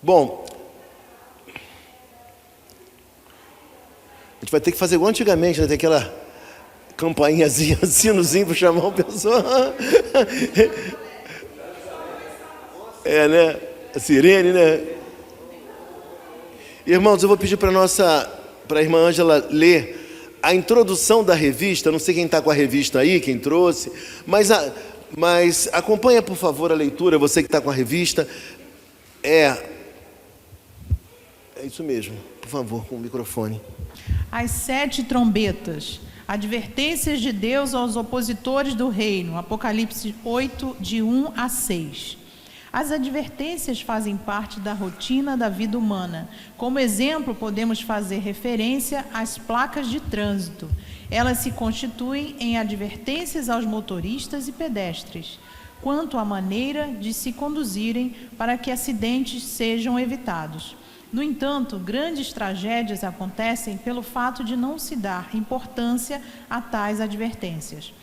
Bom, a gente vai ter que fazer igual antigamente, né? Tem aquela campainhazinha, sinozinho para chamar o pessoal. Né? A sirene, né? Irmãos, eu vou pedir para a irmã Ângela ler a introdução da revista. Não sei quem está com a revista aí, quem trouxe, mas acompanha, por favor, a leitura, você que está com a revista. É isso mesmo, por favor, com o microfone. As 7 trombetas, advertências de Deus aos opositores do reino, Apocalipse 8, de 1 a 6. As advertências fazem parte da rotina da vida humana. Como exemplo, podemos fazer referência às placas de trânsito. Elas se constituem em advertências aos motoristas e pedestres, quanto à maneira de se conduzirem para que acidentes sejam evitados. No entanto, grandes tragédias acontecem pelo fato de não se dar importância a tais advertências.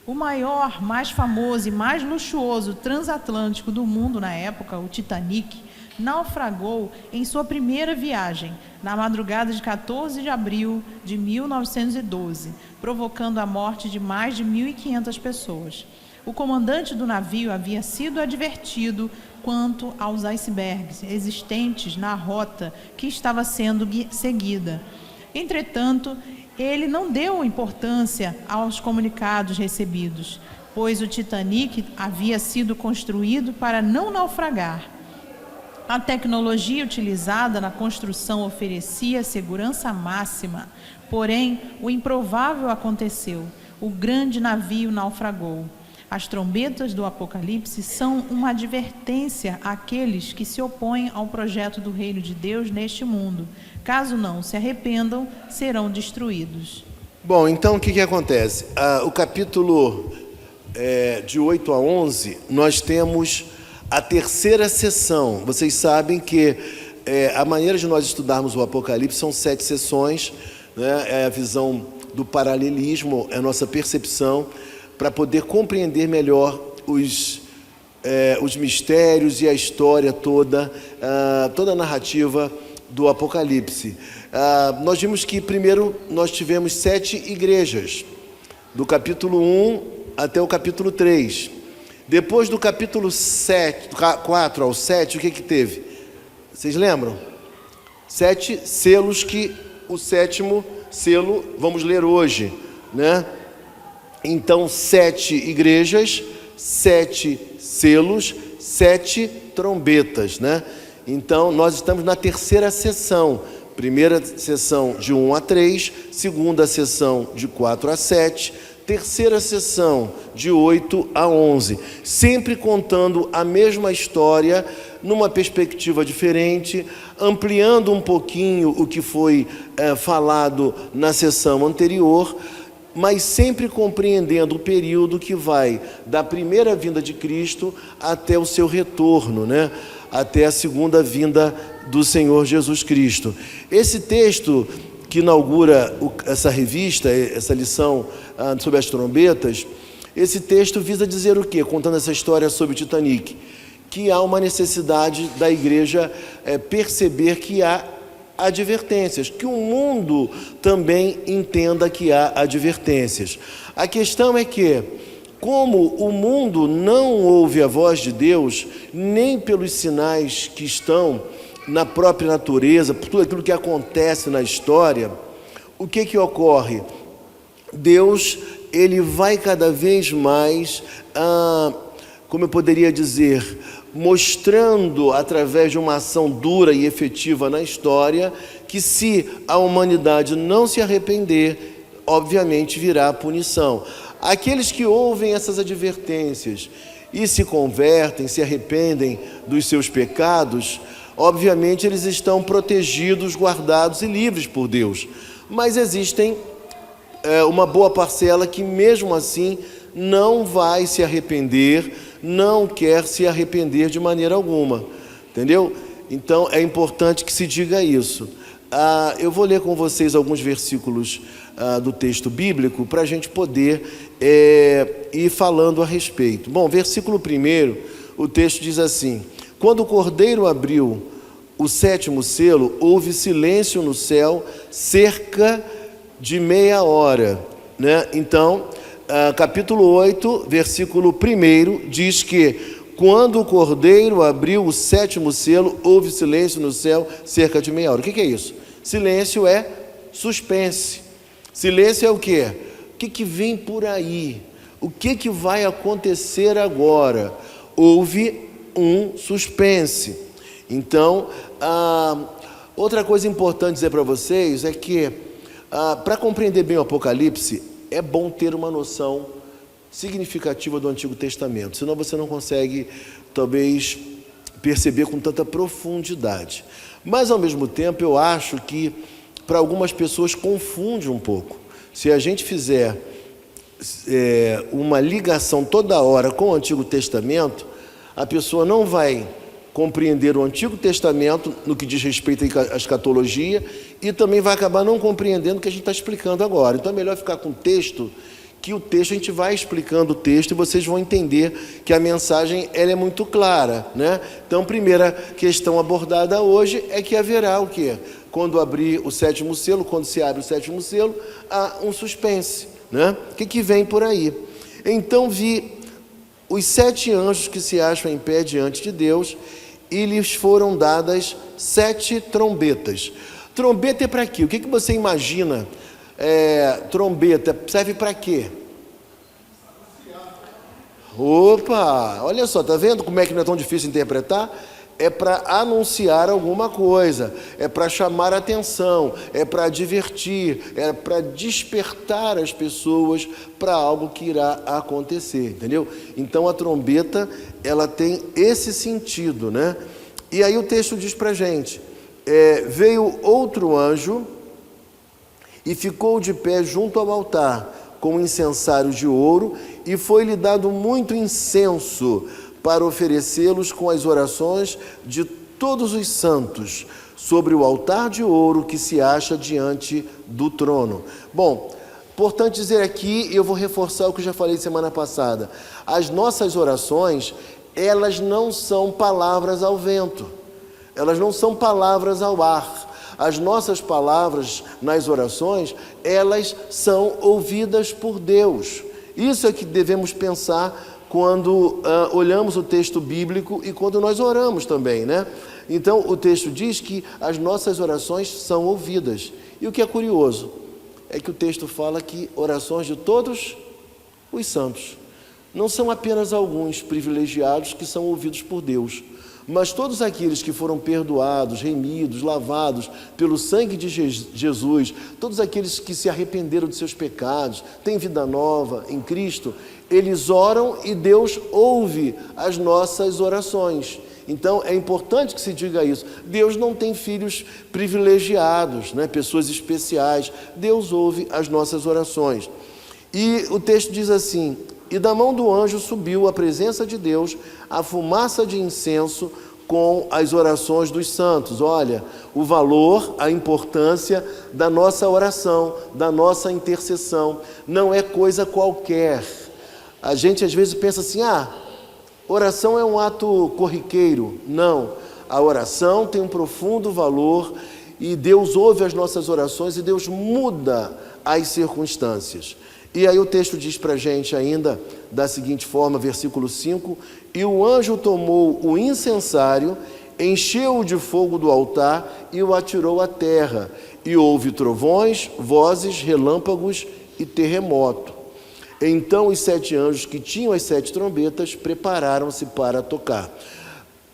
O maior, mais famoso e mais luxuoso transatlântico do mundo na época, o Titanic, naufragou em sua primeira viagem, na madrugada de 14 de abril de 1912, provocando a morte de mais de 1.500 pessoas. O comandante do navio havia sido advertido quanto aos icebergs existentes na rota que estava sendo seguida. Entretanto, ele não deu importância aos comunicados recebidos, pois o Titanic havia sido construído para não naufragar. A tecnologia utilizada na construção oferecia segurança máxima, porém, o improvável aconteceu. O grande navio naufragou. As trombetas do Apocalipse são uma advertência àqueles que se opõem ao projeto do reino de Deus neste mundo. Caso não se arrependam, serão destruídos. Bom, então o que acontece? O capítulo de 8 a 11, nós temos a terceira sessão. Vocês sabem que a maneira de nós estudarmos o Apocalipse são 7 sessões, né? É a visão do paralelismo, é a nossa percepção, para poder compreender melhor os mistérios e a história toda, toda a narrativa do Apocalipse. Nós vimos que primeiro nós tivemos 7 igrejas, do capítulo 1 até o capítulo 3. Depois do capítulo 4 ao 7, o que teve? Vocês lembram? 7 selos, que o 7º selo vamos ler hoje, né? Então, 7 igrejas, 7 selos, 7 trombetas, né? Então, nós estamos na terceira sessão. Primeira sessão de 1 a 3, segunda sessão de 4 a 7, terceira sessão de 8 a 11. Sempre contando a mesma história, numa perspectiva diferente, ampliando um pouquinho o que foi falado na sessão anterior, mas sempre compreendendo o período que vai da primeira vinda de Cristo até o seu retorno, né? Até a segunda vinda do Senhor Jesus Cristo. Esse texto que inaugura essa revista, essa lição sobre as trombetas, esse texto visa dizer o quê? Contando essa história sobre o Titanic, que há uma necessidade da igreja perceber que há advertências, que o mundo também entenda que há advertências. A questão é que, como o mundo não ouve a voz de Deus, nem pelos sinais que estão na própria natureza, por tudo aquilo que acontece na história, o que ocorre? Deus, ele vai cada vez mais, como eu poderia dizer, mostrando através de uma ação dura e efetiva na história, que se a humanidade não se arrepender, obviamente virá a punição. Aqueles que ouvem essas advertências e se convertem, se arrependem dos seus pecados, obviamente eles estão protegidos, guardados e livres por Deus. Mas existem uma boa parcela que mesmo assim não vai se arrepender, não quer se arrepender de maneira alguma, entendeu? Então é importante que se diga isso. Eu vou ler com vocês alguns versículos do texto bíblico para a gente poder ir falando a respeito. Bom, versículo 1, o texto diz assim: quando o Cordeiro abriu o sétimo selo, houve silêncio no céu cerca de meia hora, né? Então, capítulo 8, versículo 1, diz que quando o Cordeiro abriu o sétimo selo, houve silêncio no céu cerca de meia hora. O que é isso? Silêncio é suspense. Silêncio é o quê? O que vem por aí? O que vai acontecer agora? Houve um suspense. Então, outra coisa importante dizer para vocês é que, para compreender bem o Apocalipse, é bom ter uma noção significativa do Antigo Testamento, senão você não consegue, talvez, perceber com tanta profundidade. Mas, ao mesmo tempo, eu acho que, para algumas pessoas, confunde um pouco. Se a gente fizer uma ligação toda hora com o Antigo Testamento, a pessoa não vai compreender o Antigo Testamento no que diz respeito à escatologia e também vai acabar não compreendendo o que a gente está explicando agora. Então é melhor ficar com o texto, que o texto a gente vai explicando o texto e vocês vão entender que a mensagem ela é muito clara, né? Então, primeira questão abordada hoje é que haverá o quê? Quando abrir o sétimo selo, quando se abre o sétimo selo, há um suspense, né? O que vem por aí? Então vi os 7 anjos que se acham em pé diante de Deus e lhes foram dadas 7 trombetas. Trombeta é para quê? O que você imagina? Trombeta serve para quê? Opa, olha só, tá vendo como é que não é tão difícil interpretar? É para anunciar alguma coisa, é para chamar a atenção, é para divertir, é para despertar as pessoas para algo que irá acontecer, entendeu? Então a trombeta, ela tem esse sentido, né? E aí o texto diz para a gente, veio outro anjo e ficou de pé junto ao altar, com um incensário de ouro, e foi-lhe dado muito incenso, para oferecê-los com as orações de todos os santos, sobre o altar de ouro que se acha diante do trono. Bom, importante dizer aqui, eu vou reforçar o que eu já falei semana passada, as nossas orações, elas não são palavras ao vento, elas não são palavras ao ar. As nossas palavras nas orações, elas são ouvidas por Deus. Isso é que devemos pensar quando olhamos o texto bíblico e quando nós oramos também, né? Então, o texto diz que as nossas orações são ouvidas. E o que é curioso é que o texto fala que orações de todos os santos. Não são apenas alguns privilegiados que são ouvidos por Deus, mas todos aqueles que foram perdoados, remidos, lavados pelo sangue de Jesus, todos aqueles que se arrependeram de seus pecados, têm vida nova em Cristo, eles oram e Deus ouve as nossas orações. Então, é importante que se diga isso. Deus não tem filhos privilegiados, né? Pessoas especiais. Deus ouve as nossas orações. E o texto diz assim, e da mão do anjo subiu à presença de Deus a fumaça de incenso com as orações dos santos. Olha, o valor, a importância da nossa oração, da nossa intercessão. Não é coisa qualquer. A gente às vezes pensa assim, oração é um ato corriqueiro. Não, a oração tem um profundo valor e Deus ouve as nossas orações e Deus muda as circunstâncias. E aí o texto diz para a gente ainda da seguinte forma, versículo 5, e o anjo tomou o incensário, encheu-o de fogo do altar e o atirou à terra, e houve trovões, vozes, relâmpagos e terremoto. Então os 7 anjos que tinham as 7 trombetas prepararam-se para tocar.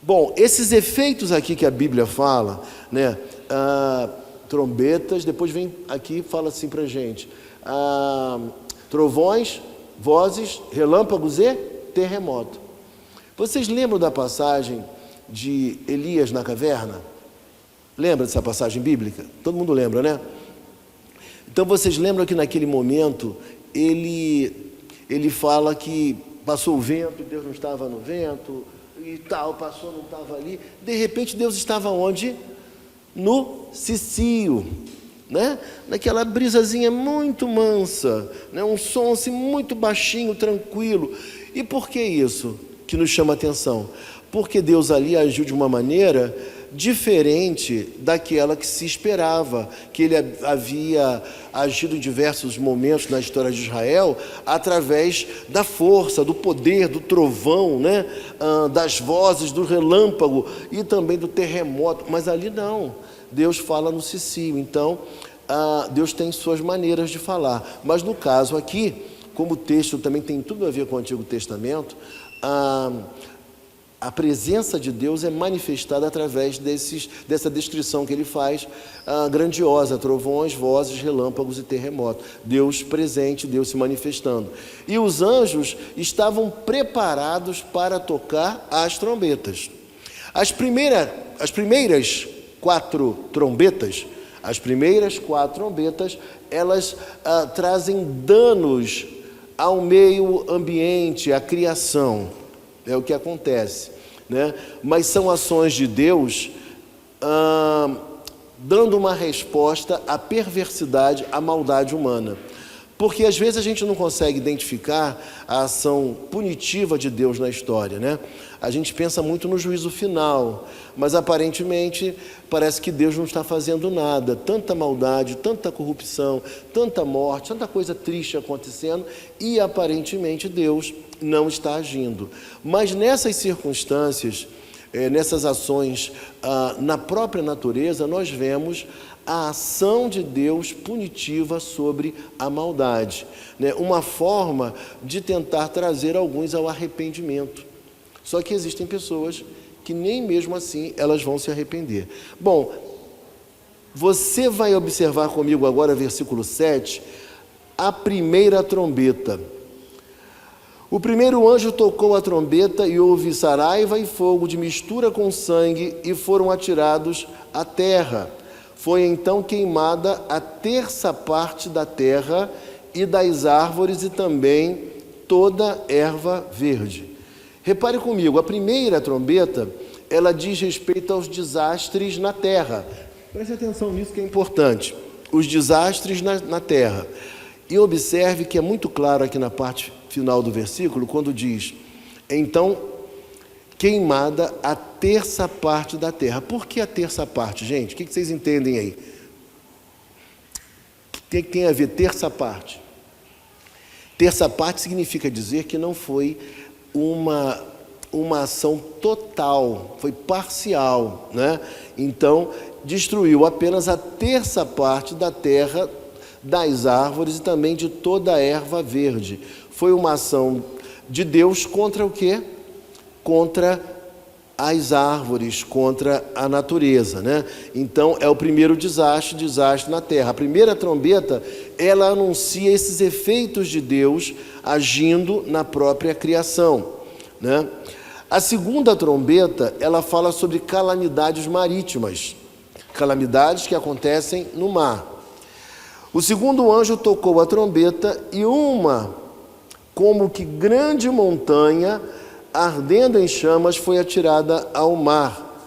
Bom, esses efeitos aqui que a Bíblia fala, né, trombetas, depois vem aqui e fala assim para a gente, trovões, vozes, relâmpagos e terremoto. Vocês lembram da passagem de Elias na caverna? Lembra dessa passagem bíblica? Todo mundo lembra, né? Então vocês lembram que naquele momento ele fala que passou o vento, Deus não estava no vento e tal, passou, não estava ali. De repente Deus estava onde? No cicio, né? Naquela brisazinha muito mansa, né? Um som assim muito baixinho, tranquilo. E por que isso que nos chama a atenção? Porque Deus ali agiu de uma maneira diferente daquela que se esperava, que ele havia agido em diversos momentos na história de Israel, através da força, do poder, do trovão, né? Das vozes, do relâmpago e também do terremoto. Mas ali não, Deus fala no cicio. Então, Deus tem suas maneiras de falar. Mas no caso aqui, como o texto também tem tudo a ver com o Antigo Testamento, a presença de Deus é manifestada através dessa descrição que ele faz, grandiosa: trovões, vozes, relâmpagos e terremotos. Deus presente, Deus se manifestando. E os anjos estavam preparados para tocar as trombetas. As primeiras quatro trombetas, elas trazem danos ao meio ambiente, à criação. É o que acontece, né? Mas são ações de Deus dando uma resposta à perversidade, à maldade humana. Porque às vezes a gente não consegue identificar a ação punitiva de Deus na história, né? A gente pensa muito no juízo final, mas aparentemente parece que Deus não está fazendo nada. Tanta maldade, tanta corrupção, tanta morte, tanta coisa triste acontecendo, e aparentemente Deus não está agindo. Mas nessas circunstâncias, nessas ações, na própria natureza, nós vemos a ação de Deus punitiva sobre a maldade, né? Uma forma de tentar trazer alguns ao arrependimento. Só que existem pessoas que nem mesmo assim elas vão se arrepender. Bom, você vai observar comigo agora, versículo 7, a primeira trombeta. O primeiro anjo tocou a trombeta e houve saraiva e fogo de mistura com sangue e foram atirados à terra. Foi então queimada a terça parte da terra e das árvores e também toda erva verde. Repare comigo, a primeira trombeta, ela diz respeito aos desastres na terra. Preste atenção nisso que é importante. Os desastres na terra. E observe que é muito claro aqui na parte final do versículo, quando diz: então, queimada a terça parte da terra. Por que a terça parte, gente? O que vocês entendem aí? O que tem a ver terça parte? Terça parte significa dizer que não foi uma ação total, foi parcial, né? Então, destruiu apenas a terça parte da terra, das árvores e também de toda a erva verde. Foi uma ação de Deus contra o quê? Contra as árvores, contra a natureza, né? Então, é o primeiro desastre na terra. A primeira trombeta, ela anuncia esses efeitos de Deus agindo na própria criação, né? A segunda trombeta, ela fala sobre calamidades marítimas, calamidades que acontecem no mar. O segundo anjo tocou a trombeta e uma, como que grande montanha, ardendo em chamas, foi atirada ao mar,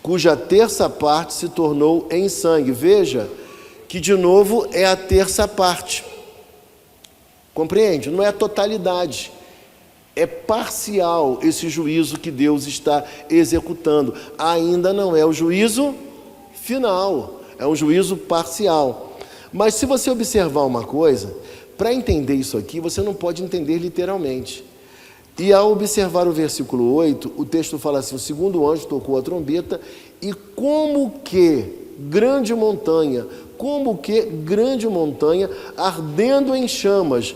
cuja terça parte se tornou em sangue. Veja que, de novo, é a terça parte. Compreende? Não é a totalidade. É parcial esse juízo que Deus está executando. Ainda não é o juízo final, é um juízo parcial. Mas se você observar uma coisa, para entender isso aqui, você não pode entender literalmente. E ao observar o versículo 8, o texto fala assim: o segundo anjo tocou a trombeta e como que grande montanha, ardendo em chamas.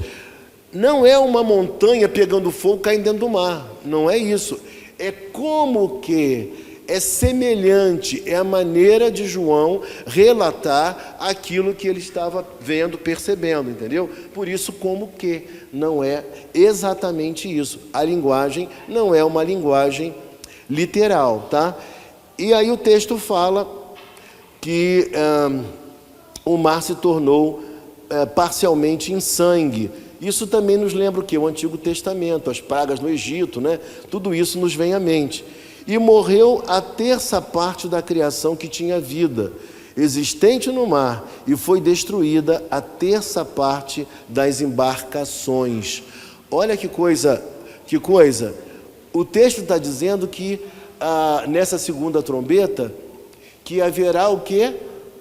Não é uma montanha pegando fogo caindo dentro do mar, não é isso. É como que, é semelhante, é a maneira de João relatar aquilo que ele estava vendo, percebendo, entendeu? Por isso, como que, não é exatamente isso. A linguagem não é uma linguagem literal, tá? E aí o texto fala que o mar se tornou parcialmente em sangue. Isso também nos lembra o quê? O Antigo Testamento, as pragas no Egito, né? Tudo isso nos vem à mente. E morreu a terça parte da criação que tinha vida, existente no mar, e foi destruída a terça parte das embarcações. Olha que coisa. O texto está dizendo que nessa segunda trombeta, que haverá o quê?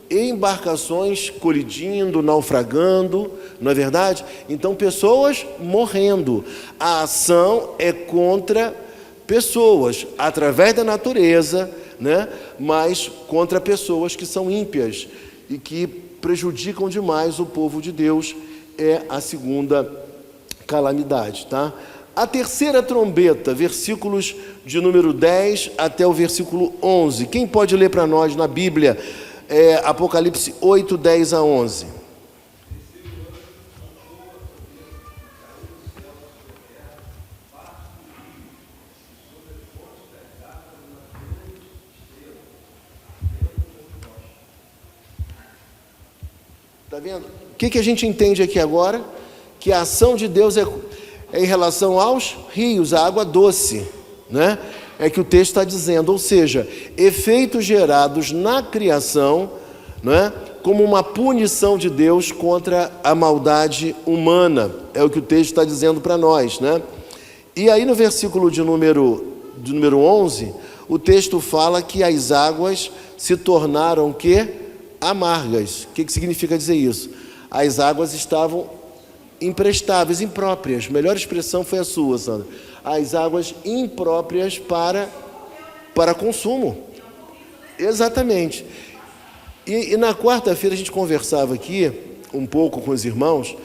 Embarcações colidindo, naufragando, não é verdade? Então, pessoas morrendo. A ação é contra pessoas, através da natureza, né? Mas contra pessoas que são ímpias e que prejudicam demais o povo de Deus. É a segunda calamidade, tá? A terceira trombeta, versículos de número 10 até o versículo 11. Quem pode ler para nós na Bíblia? Apocalipse 8, 10 a 11. Está vendo? O que a gente entende aqui agora? Que a ação de Deus é em relação aos rios, a água doce, né? É que o texto está dizendo, ou seja, efeitos gerados na criação, né? Como uma punição de Deus contra a maldade humana, é o que o texto está dizendo para nós, né? E aí no versículo de número 11, o texto fala que as águas se tornaram o quê? Amargas. O que significa dizer isso? As águas estavam imprestáveis, impróprias. Melhor expressão foi a sua, Sandra. As águas impróprias para consumo. Exatamente. E na quarta-feira a gente conversava aqui um pouco com os irmãos,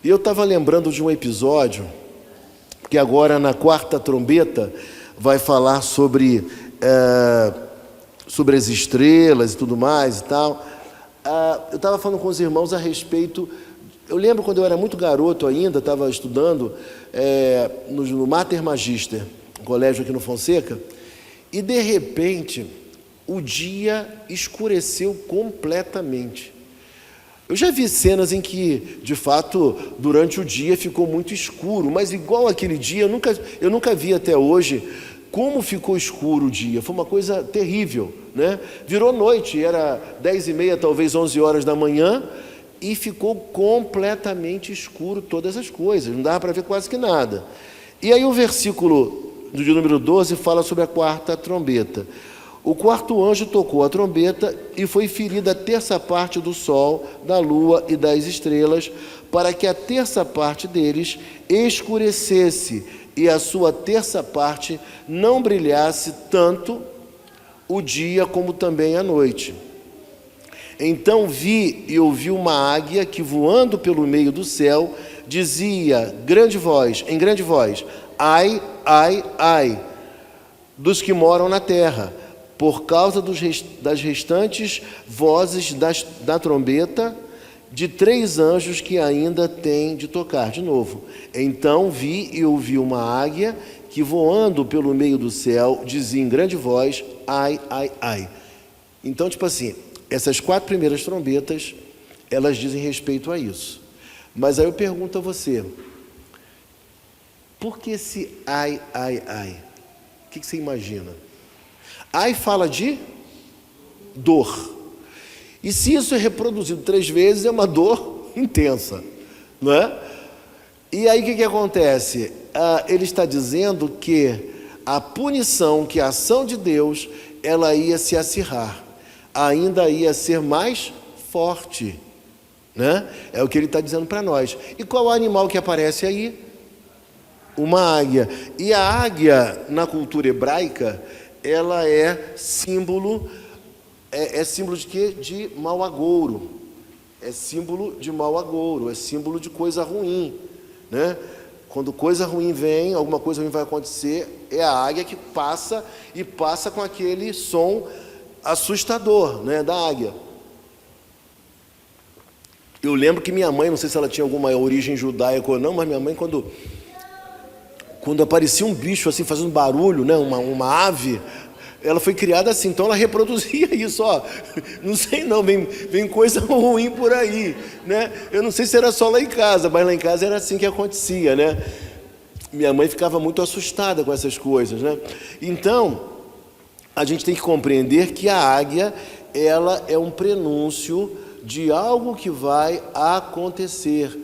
e eu estava lembrando de um episódio, que agora na quarta trombeta vai falar sobre as estrelas e tudo mais e tal. Eu estava falando com os irmãos a respeito. Eu lembro quando eu era muito garoto ainda, estava estudando no Mater Magister, um colégio aqui no Fonseca, e de repente o dia escureceu completamente. Eu já vi cenas em que, de fato, durante o dia ficou muito escuro, mas igual aquele dia, eu nunca vi até hoje como ficou escuro o dia. Foi uma coisa terrível, né? Virou noite, era 10h30, talvez 11 horas da manhã, e ficou completamente escuro todas as coisas, não dava para ver quase que nada. E aí o versículo de número 12 fala sobre a quarta trombeta. O quarto anjo tocou a trombeta e foi ferida a terça parte do sol, da lua e das estrelas, para que a terça parte deles escurecesse e a sua terça parte não brilhasse tanto o dia como também a noite. Então vi e ouvi uma águia que, voando pelo meio do céu, dizia em grande voz, ai, ai, ai, dos que moram na terra, por causa das restantes vozes da trombeta de 3 anjos que ainda têm de tocar. De novo, então vi e ouvi uma águia que, voando pelo meio do céu, dizia em grande voz, ai, ai, ai. Então, tipo assim, essas 4 primeiras trombetas, elas dizem respeito a isso. Mas aí eu pergunto a você, por que esse ai, ai, ai? O que você imagina? Ai fala de dor. E se isso é reproduzido 3 vezes, é uma dor intensa, não é? E aí o que acontece? Ele está dizendo que a punição, que a ação de Deus, ela ia se acirrar, ainda ia ser mais forte, né? É o que ele está dizendo para nós. E qual é o animal que aparece aí? Uma águia. E a águia, na cultura hebraica, ela é símbolo, símbolo de quê? De mau agouro. É símbolo de mau agouro, é símbolo de coisa ruim, né? Quando coisa ruim vem, alguma coisa ruim vai acontecer, é a águia que passa e passa com aquele som assustador, né, da águia. Eu lembro que minha mãe, não sei se ela tinha alguma origem judaica ou não, mas minha mãe, quando aparecia um bicho assim fazendo barulho, né, uma ave, ela foi criada assim, então ela reproduzia isso, ó. Não sei não, vem coisa ruim por aí, né? Eu não sei se era só lá em casa, mas lá em casa era assim que acontecia, né? Minha mãe ficava muito assustada com essas coisas, né? Então, a gente tem que compreender que a águia, ela é um prenúncio de algo que vai acontecer,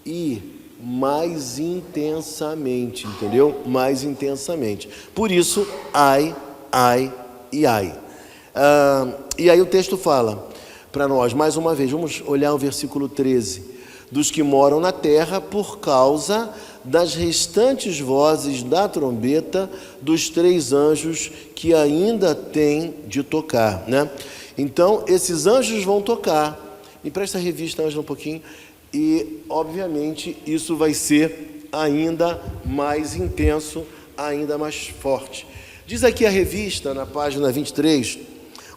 e mais intensamente, entendeu? Mais intensamente. Por isso, ai, ai e ai. E aí o texto fala para nós, mais uma vez, vamos olhar o versículo 13: dos que moram na terra por causa das restantes vozes da trombeta dos 3 anjos que ainda têm de tocar, né? Então, esses anjos vão tocar. Me presta a revista, Ângela, um pouquinho. E, obviamente, isso vai ser ainda mais intenso, ainda mais forte. Diz aqui a revista, na página 23,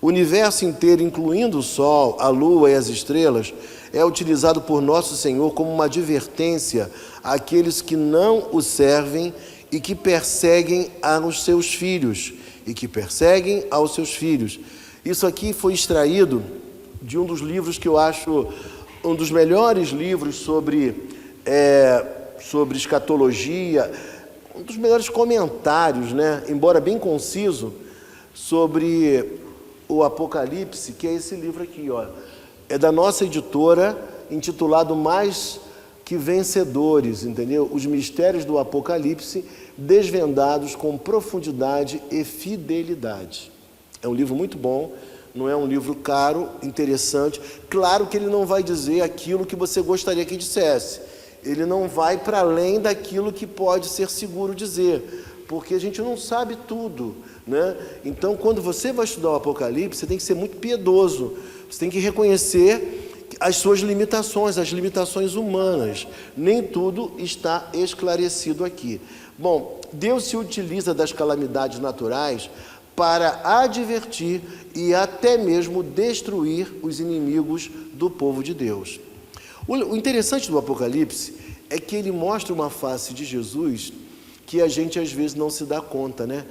o universo inteiro, incluindo o Sol, a Lua e as estrelas, é utilizado por Nosso Senhor como uma advertência àqueles que não o servem e que perseguem aos seus filhos. Isso aqui foi extraído de um dos livros que eu acho um dos melhores livros sobre escatologia, um dos melhores comentários, né? Embora bem conciso, sobre o Apocalipse, que é esse livro aqui, ó. É da nossa editora, intitulado Mais que Vencedores, entendeu? Os mistérios do Apocalipse desvendados com profundidade e fidelidade. É um livro muito bom, não é um livro caro, interessante. Claro que ele não vai dizer aquilo que você gostaria que dissesse. Ele não vai para além daquilo que pode ser seguro dizer, porque a gente não sabe tudo, né? Então, quando você vai estudar o Apocalipse, você tem que ser muito piedoso. Você tem que reconhecer as suas limitações, as limitações humanas. Nem tudo está esclarecido aqui. Bom, Deus se utiliza das calamidades naturais para advertir e até mesmo destruir os inimigos do povo de Deus. O interessante do Apocalipse é que ele mostra uma face de Jesus que a gente às vezes não se dá conta, né?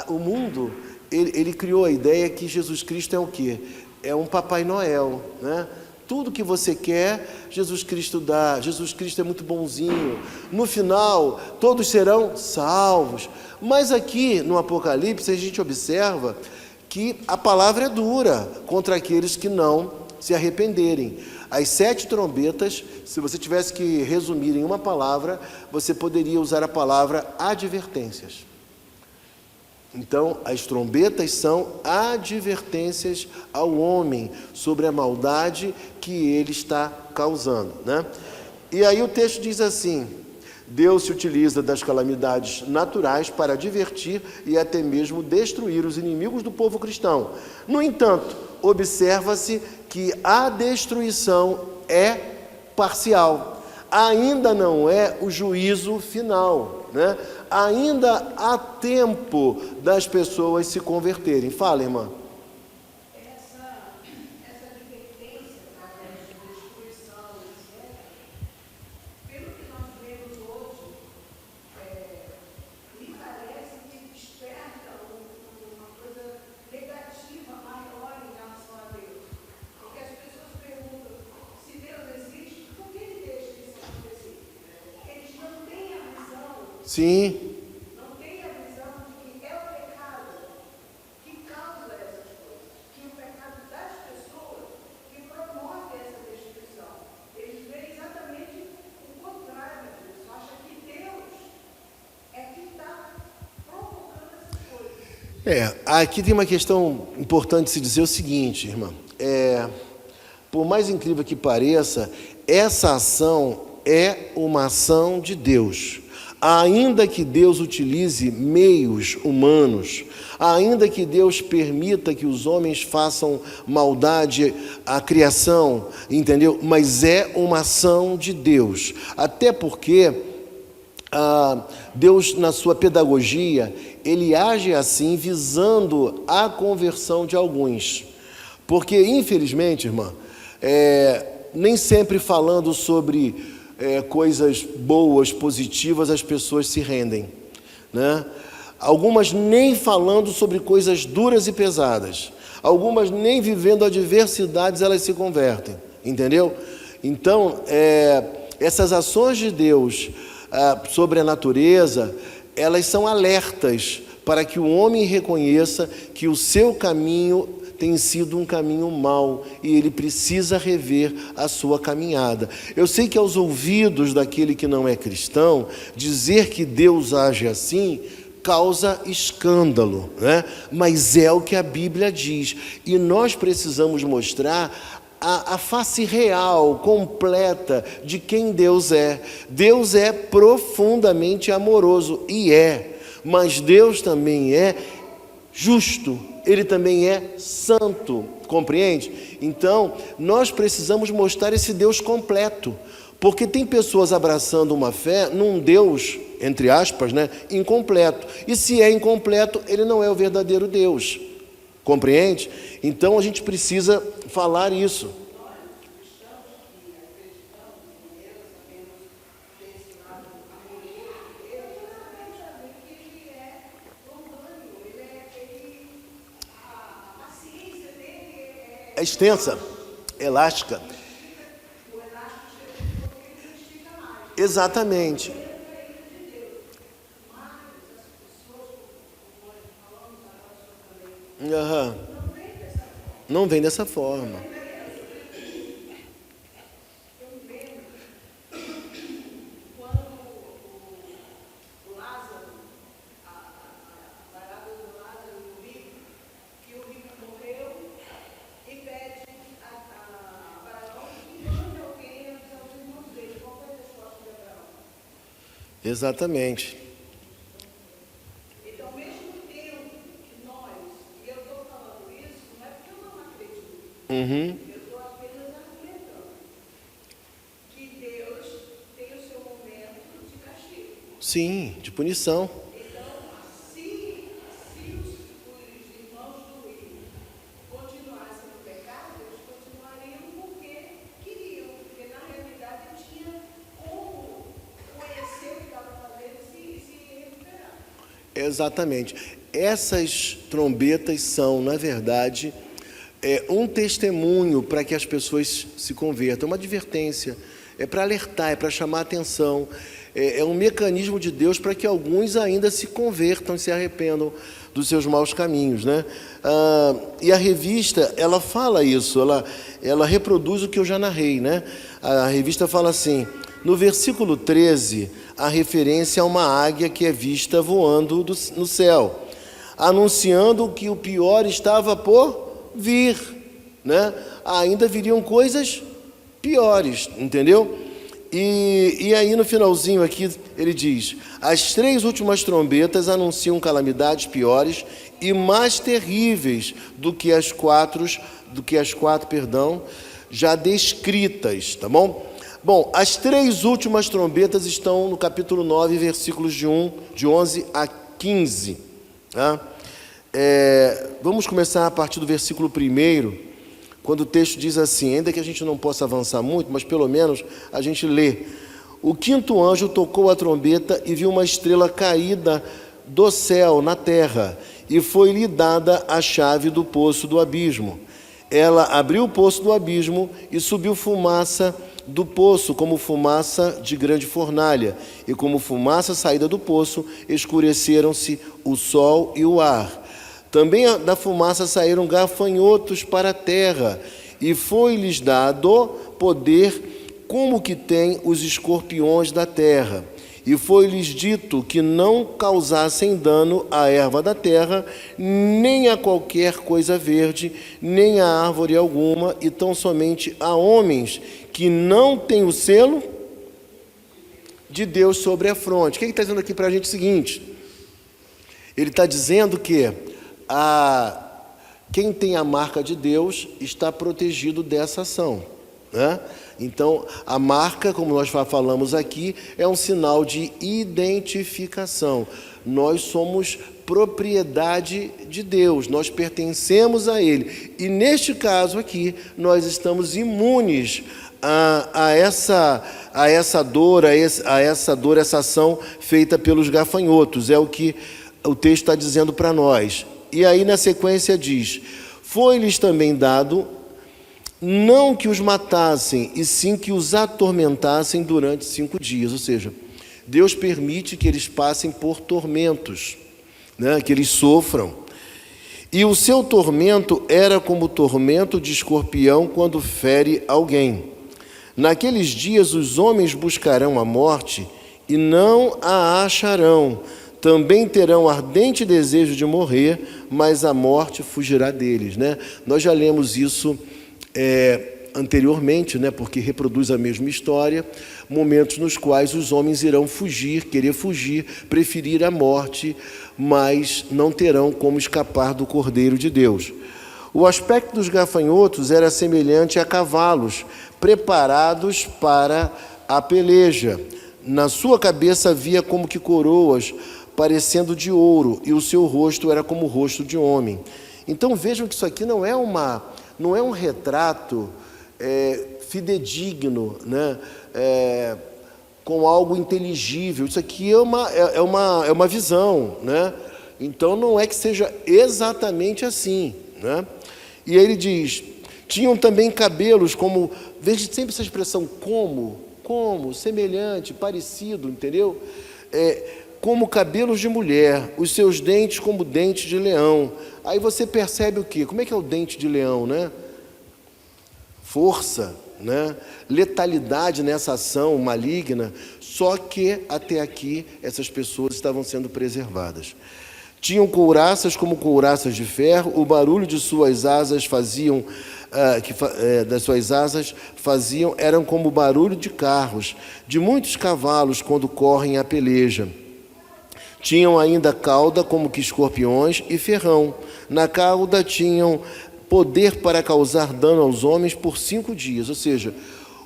O mundo, ele criou a ideia que Jesus Cristo é o quê? É um Papai Noel, né? Tudo que você quer, Jesus Cristo dá. Jesus Cristo é muito bonzinho. No final, todos serão salvos. Mas aqui no Apocalipse, a gente observa que a palavra é dura contra aqueles que não se arrependerem. As 7 trombetas, se você tivesse que resumir em uma palavra, você poderia usar a palavra advertências. Então, as trombetas são advertências ao homem sobre a maldade que ele está causando, né? E aí o texto diz assim: Deus se utiliza das calamidades naturais para advertir e até mesmo destruir os inimigos do povo cristão. No entanto, observa-se que a destruição é parcial. Ainda não é o juízo final, né? Ainda há tempo das pessoas se converterem. Fala, irmã. Essa advertência de destruição, etc., pelo que nós vemos hoje, me parece que desperta uma coisa negativa maior em relação a Deus. Porque as pessoas perguntam, se Deus existe, por que ele deixa isso acontecer? Eles não têm a visão. Sim. Não tem a visão de que é o pecado que causa essas coisas, que o pecado das pessoas que promove essa destruição. Eles veem exatamente o contrário disso. Acham que Deus é que está provocando essas coisas. Aqui tem uma questão importante de se dizer o seguinte, irmã. Por mais incrível que pareça, essa ação é uma ação de Deus. Ainda que Deus utilize meios humanos, ainda que Deus permita que os homens façam maldade à criação, entendeu? Mas é uma ação de Deus. Até porque Deus, na sua pedagogia, ele age assim visando a conversão de alguns. Porque, infelizmente, irmã, nem sempre falando sobre coisas boas, positivas, as pessoas se rendem, né? Algumas nem falando sobre coisas duras e pesadas, algumas nem vivendo adversidades, elas se convertem, entendeu? Então, essas ações de Deus sobre a natureza, elas são alertas para que o homem reconheça que o seu caminho tem sido um caminho mau e ele precisa rever a sua caminhada. Eu sei que aos ouvidos daquele que não é cristão, dizer que Deus age assim causa escândalo, né? Mas é o que a Bíblia diz. E nós precisamos mostrar a face real, completa de quem Deus é. Deus é profundamente amoroso, mas Deus também é justo, Ele também é santo, compreende? Então, nós precisamos mostrar esse Deus completo, porque tem pessoas abraçando uma fé num Deus, entre aspas, né, incompleto. E se é incompleto, ele não é o verdadeiro Deus. Compreende? Então a gente precisa falar isso. É extensa, elástica. Exatamente. Uhum. Não vem dessa forma. Exatamente. Então, ao mesmo tempo que nós, e eu estou falando isso, não é porque eu não acredito, eu estou apenas argumentando que Deus tem o seu momento de castigo. Sim, de punição. Então, se os irmãos do Rio continuassem no pecado, eles continuariam porque queriam, porque na realidade tinha como conhecer o que estava fazendo e se recuperar. Exatamente. Essas trombetas são, na verdade, um testemunho para que as pessoas se convertam, uma advertência, é para alertar, é para chamar a atenção, é um mecanismo de Deus para que alguns ainda se convertam e se arrependam dos seus maus caminhos, né? E a revista, ela fala isso, ela reproduz o que eu já narrei, né? A revista fala assim: no versículo 13, a referência a uma águia que é vista voando no céu, anunciando que o pior estava por vir, né? Ainda viriam coisas piores, entendeu? E aí no finalzinho aqui ele diz: as 3 últimas trombetas anunciam calamidades piores e mais terríveis do que as quatro, já descritas, tá bom? Bom, as 3 últimas trombetas estão no capítulo 9, versículos de 11 a 15. Tá? Vamos começar a partir do versículo 1, quando o texto diz assim, ainda que a gente não possa avançar muito, mas pelo menos a gente lê. O 5º anjo tocou a trombeta e viu uma estrela caída do céu na terra, e foi-lhe dada a chave do poço do abismo. Ela abriu o poço do abismo e subiu fumaça do poço, como fumaça de grande fornalha, e como fumaça saída do poço, escureceram-se o sol e o ar. Também da fumaça saíram gafanhotos para a terra, e foi-lhes dado poder como que tem os escorpiões da terra. E foi-lhes dito que não causassem dano à erva da terra, nem a qualquer coisa verde, nem a árvore alguma, e tão somente a homens que não têm o selo de Deus sobre a fronte. O que ele está dizendo aqui para a gente? É o seguinte: ele está dizendo que quem tem a marca de Deus está protegido dessa ação, né? Então, a marca, como nós falamos aqui, é um sinal de identificação. Nós somos propriedade de Deus, nós pertencemos a Ele. E neste caso aqui, nós estamos imunes a essa dor, essa ação feita pelos gafanhotos. É o que o texto está dizendo para nós. E aí, na sequência, diz: foi-lhes também dado não que os matassem, e sim que os atormentassem durante 5 dias. Ou seja, Deus permite que eles passem por tormentos, né? Que eles sofram. E o seu tormento era como o tormento de escorpião quando fere alguém. Naqueles dias os homens buscarão a morte e não a acharão. também terão ardente desejo de morrer, mas a morte fugirá deles, né? Nós já lemos isso anteriormente, né? Porque reproduz a mesma história, momentos nos quais os homens irão fugir, querer fugir, preferir a morte, mas não terão como escapar do Cordeiro de Deus. O aspecto dos gafanhotos era semelhante a cavalos preparados para a peleja. Na sua cabeça havia como que coroas, parecendo de ouro, e o seu rosto era como o rosto de homem. Então vejam que isso aqui não é um retrato fidedigno, né? Com algo inteligível. Isso aqui é uma visão, né? Então não é que seja exatamente assim, né? E aí ele diz: tinham também cabelos como, veja sempre essa expressão como, semelhante, parecido, entendeu? Como cabelos de mulher, os seus dentes como dentes de leão. Aí você percebe o quê? Como é que é o dente de leão, né? Força, né? Letalidade nessa ação maligna, só que até aqui essas pessoas estavam sendo preservadas. Tinham couraças como couraças de ferro, o barulho de suas asas eram como o barulho de carros, de muitos cavalos quando correm a peleja. Tinham ainda cauda como que escorpiões e ferrão. Na cauda tinham poder para causar dano aos homens por 5 dias. Ou seja,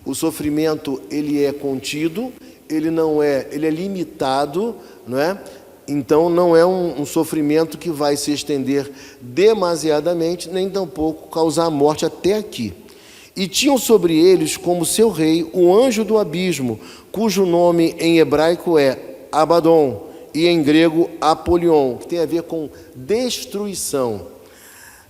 o sofrimento ele é contido, ele é limitado, não é? Então não é um sofrimento que vai se estender demasiadamente, nem tampouco causar morte até aqui. E tinham sobre eles como seu rei o anjo do abismo, cujo nome em hebraico é Abaddon e em grego Apolion, que tem a ver com destruição,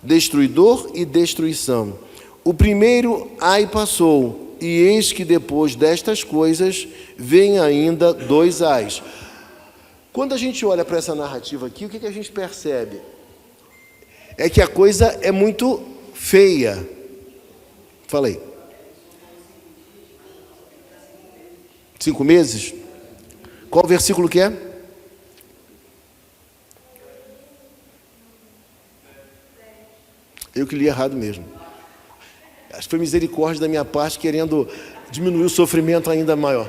destruidor e destruição. O primeiro ai passou, e eis que depois destas coisas vem ainda 2 ais. Quando a gente olha para essa narrativa aqui, o que a gente percebe? É que a coisa é muito feia. Falei. 5 meses? Qual o versículo que é? Eu que li errado mesmo. Acho que foi misericórdia da minha parte, querendo diminuir o sofrimento ainda maior.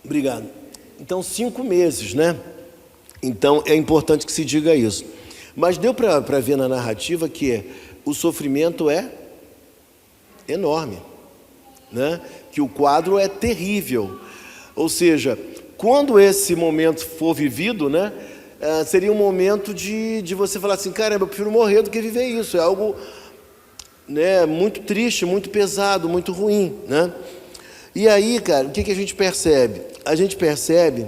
Obrigado. Então, 5 meses, né? Então, é importante que se diga isso. Mas deu para ver na narrativa que o sofrimento é enorme, né? Que o quadro é terrível. Ou seja, quando esse momento for vivido, né? Seria um momento de você falar assim: caramba, eu prefiro morrer do que viver isso. É algo, né, muito triste, muito pesado, muito ruim, né? E aí, cara, o que a gente percebe? A gente percebe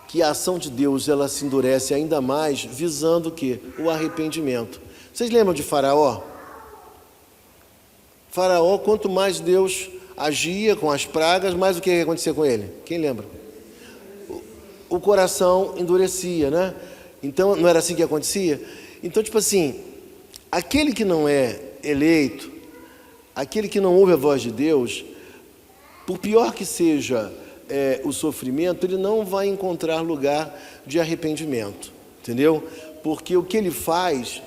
que a ação de Deus ela se endurece ainda mais, visando o quê? O arrependimento. Vocês lembram de Faraó? Faraó, quanto mais Deus agia com as pragas, mais o que acontecia com ele? Quem lembra? O coração endurecia, né? Então, não era assim que acontecia? Então, tipo assim, aquele que não é eleito, aquele que não ouve a voz de Deus, por pior que seja o sofrimento, ele não vai encontrar lugar de arrependimento, entendeu? Porque o que ele faz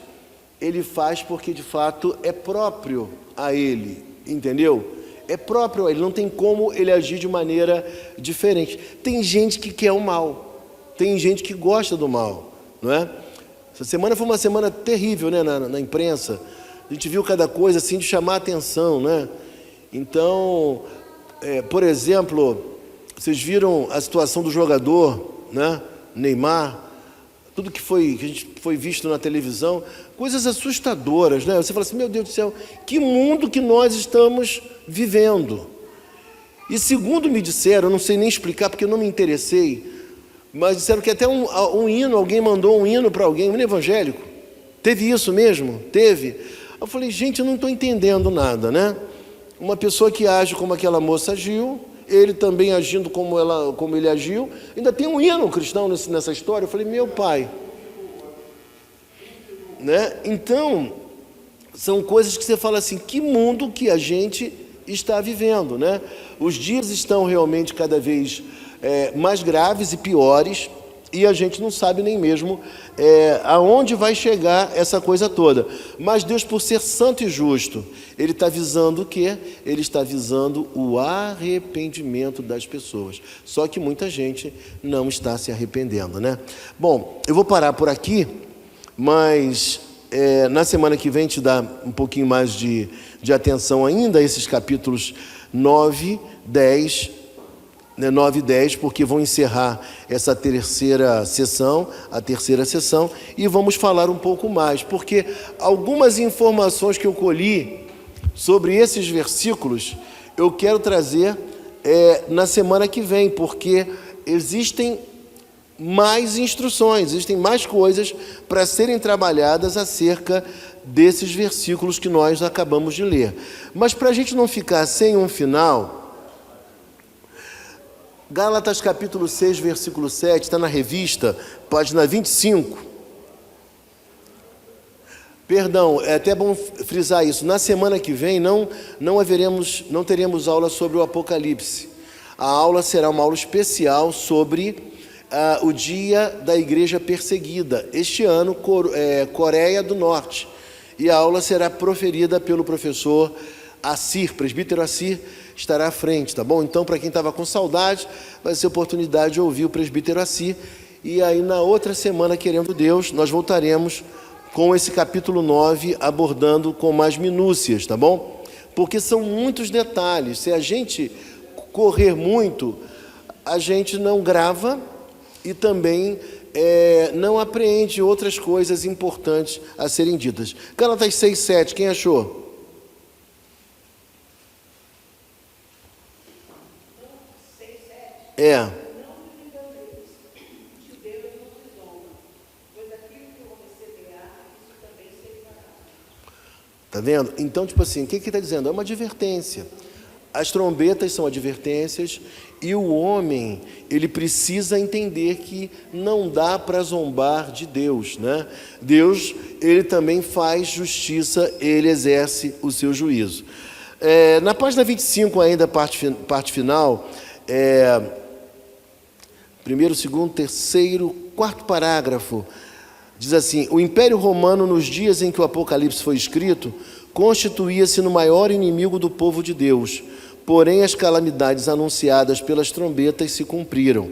porque de fato é próprio a ele, entendeu? É próprio a ele, não tem como ele agir de maneira diferente. Tem gente que quer o mal, tem gente que gosta do mal, não é? Essa semana foi uma semana terrível, né, na imprensa. A gente viu cada coisa assim de chamar a atenção, né? Então, por exemplo, vocês viram a situação do jogador, né? Neymar, tudo que a gente foi visto na televisão, coisas assustadoras, né? Você fala assim: meu Deus do céu, que mundo que nós estamos vivendo. E segundo me disseram, eu não sei nem explicar porque eu não me interessei, mas disseram que até um hino, alguém mandou um hino para alguém, um hino evangélico. Teve isso mesmo? Teve. Eu falei: gente, eu não estou entendendo nada, né? Uma pessoa que age como aquela moça agiu, ele também agindo como ele agiu, ainda tem um hino cristão nessa história. Eu falei: meu pai, né? Então, são coisas que você fala assim: que mundo que a gente está vivendo, né? Os dias estão realmente cada vez mais graves e piores, e a gente não sabe nem mesmo aonde vai chegar essa coisa toda. Mas Deus, por ser santo e justo, Ele está visando o quê? Ele está visando o arrependimento das pessoas. Só que muita gente não está se arrependendo, né? Bom, eu vou parar por aqui, mas na semana que vem te dá um pouquinho mais de atenção ainda a esses capítulos 9, 10, 9 e 10, porque vão encerrar essa terceira sessão, e vamos falar um pouco mais, porque algumas informações que eu colhi sobre esses versículos, eu quero trazer na semana que vem, porque existem mais instruções, existem mais coisas para serem trabalhadas acerca desses versículos que nós acabamos de ler. Mas para a gente não ficar sem um final, Gálatas capítulo 6, versículo 7, está na revista, página 25. Perdão, é até bom frisar isso. Na semana que vem não teremos aula sobre o Apocalipse. A aula será uma aula especial sobre o dia da igreja perseguida. Este ano, Coreia do Norte. E a aula será proferida pelo professor Assir, presbítero Assir, estará à frente, tá bom? Então, para quem estava com saudade, vai ser oportunidade de ouvir o presbítero Assir. E aí, na outra semana, querendo Deus, nós voltaremos com esse capítulo 9, abordando com mais minúcias, tá bom? Porque são muitos detalhes. Se a gente correr muito, a gente não grava e também não apreende outras coisas importantes a serem ditas. Gálatas 6, 7, quem achou? Tá vendo? Então, tipo assim, o que está dizendo? É uma advertência. As trombetas são advertências e o homem, ele precisa entender que não dá para zombar de Deus, né? Deus, ele também faz justiça, ele exerce o seu juízo. Na página 25 ainda, parte final, primeiro, segundo, terceiro, quarto parágrafo, diz assim: o Império Romano, nos dias em que o Apocalipse foi escrito, constituía-se no maior inimigo do povo de Deus. Porém, as calamidades anunciadas pelas trombetas se cumpriram.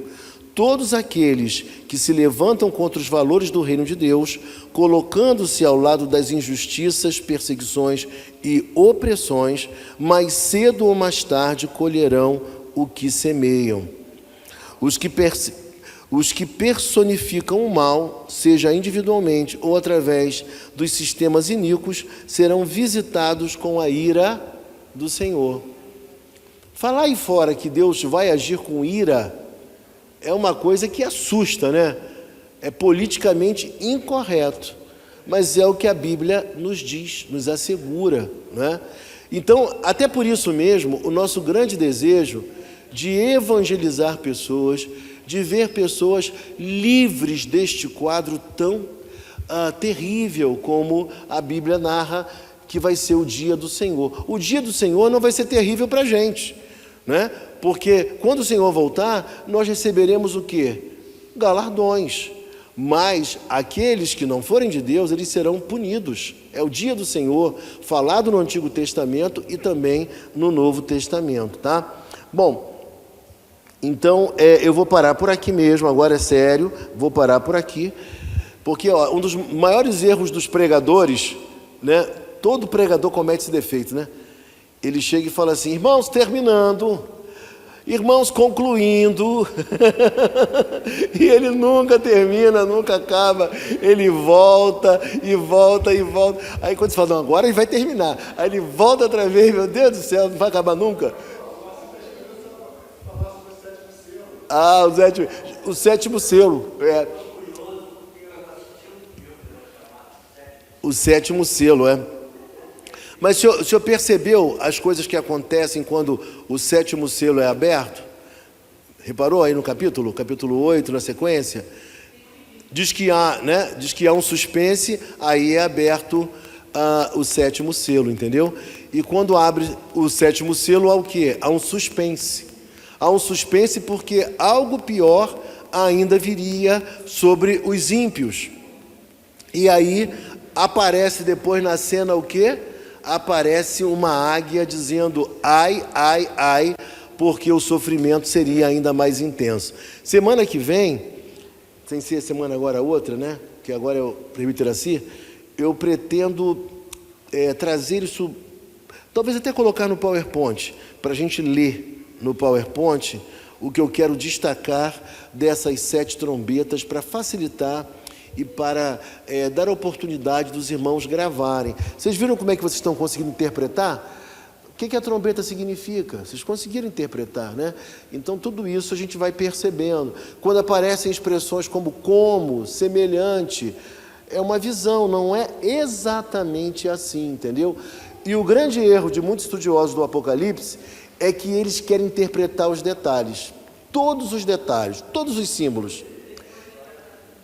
Todos aqueles que se levantam contra os valores do reino de Deus, colocando-se ao lado das injustiças, perseguições e opressões, mais cedo ou mais tarde colherão o que semeiam. Os que personificam o mal, seja individualmente ou através dos sistemas iníquos, serão visitados com a ira do Senhor. Falar aí fora que Deus vai agir com ira é uma coisa que assusta, né? É politicamente incorreto, mas é o que a Bíblia nos diz, nos assegura, né? Então, até por isso mesmo, o nosso grande desejo de evangelizar pessoas, de ver pessoas livres deste quadro tão terrível como a Bíblia narra que vai ser o dia do Senhor. O dia do Senhor não vai ser terrível para a gente, né? Porque quando o Senhor voltar, nós receberemos o quê? Galardões. Mas aqueles que não forem de Deus, eles serão punidos. É o dia do Senhor, falado no Antigo Testamento e também no Novo Testamento, tá? Bom, então eu vou parar por aqui mesmo, agora é sério, vou parar por aqui, porque um dos maiores erros dos pregadores, né? Todo pregador comete esse defeito, né? Ele chega e fala assim: irmãos, terminando, irmãos, concluindo, e ele nunca termina, nunca acaba, ele volta e volta e volta. Aí quando você fala, não, agora ele vai terminar, aí ele volta outra vez, meu Deus do céu, não vai acabar nunca. O sétimo selo, o sétimo selo, Mas o senhor percebeu as coisas que acontecem quando o sétimo selo é aberto? Reparou aí no capítulo 8, na sequência? Diz que há um suspense, aí é aberto o sétimo selo, entendeu? E quando abre o sétimo selo, há o quê? Há um suspense. Há um suspense porque algo pior ainda viria sobre os ímpios. E aí aparece depois na cena o quê? Aparece uma águia dizendo ai, ai, ai, porque o sofrimento seria ainda mais intenso. Semana que vem, sem ser semana agora outra, né? Que agora é o presbítero Iraci, eu pretendo trazer isso, talvez até colocar no PowerPoint, para a gente ler no PowerPoint o que eu quero destacar dessas 7 trombetas para facilitar e para dar a oportunidade dos irmãos gravarem. Vocês viram como é que vocês estão conseguindo interpretar? O que a trombeta significa? Vocês conseguiram interpretar, né? Então, tudo isso a gente vai percebendo. Quando aparecem expressões como, semelhante, é uma visão, não é exatamente assim, entendeu? E o grande erro de muitos estudiosos do Apocalipse é que eles querem interpretar os detalhes, todos os detalhes, todos os símbolos.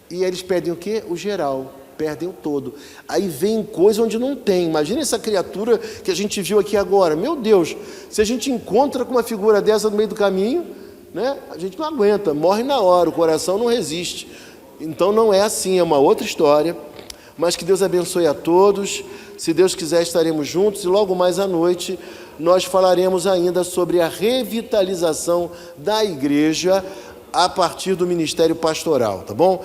E eles perdem o quê? O geral, perdem o todo. Aí vem coisa onde não tem. Imagina essa criatura que a gente viu aqui agora. Meu Deus, se a gente encontra com uma figura dessa no meio do caminho, né, a gente não aguenta, morre na hora, o coração não resiste. Então não é assim, é uma outra história. Mas que Deus abençoe a todos. Se Deus quiser, estaremos juntos. E logo mais à noite nós falaremos ainda sobre a revitalização da igreja a partir do ministério pastoral, tá bom?